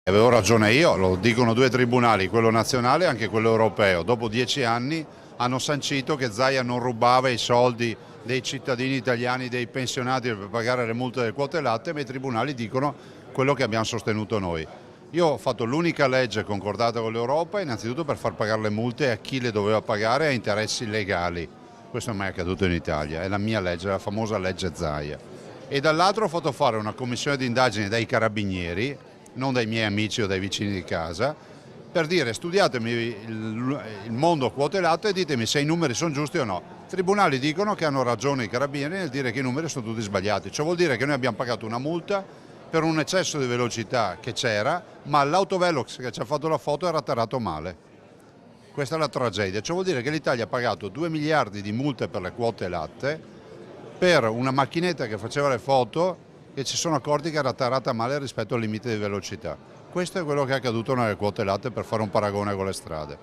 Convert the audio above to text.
Avevo ragione io, lo dicono due tribunali, quello nazionale e anche quello europeo. Dopo 10 anni hanno sancito che Zaia non rubava i soldi dei cittadini italiani, dei pensionati per pagare le multe delle quote latte, ma i tribunali dicono quello che abbiamo sostenuto noi. Io ho fatto l'unica legge concordata con l'Europa, innanzitutto per far pagare le multe a chi le doveva pagare a interessi legali. Questo non è mai accaduto in Italia, è la mia legge, la famosa legge Zaia. E dall'altro ho fatto fare una commissione di indagine dai carabinieri, non dai miei amici o dai vicini di casa, per dire studiatemi il mondo quote latte e ditemi se i numeri sono giusti o no. I tribunali dicono che hanno ragione i carabinieri nel dire che i numeri sono tutti sbagliati, ciò vuol dire che noi abbiamo pagato una multa per un eccesso di velocità che c'era, ma l'autovelox che ci ha fatto la foto era atterrato male. Questa è la tragedia, ciò vuol dire che l'Italia ha pagato 2 miliardi di multe per le quote latte per una macchinetta che faceva le foto e ci sono accorti che era atterrata male rispetto al limite di velocità. Questo è quello che è accaduto nelle quote latte per fare un paragone con le strade.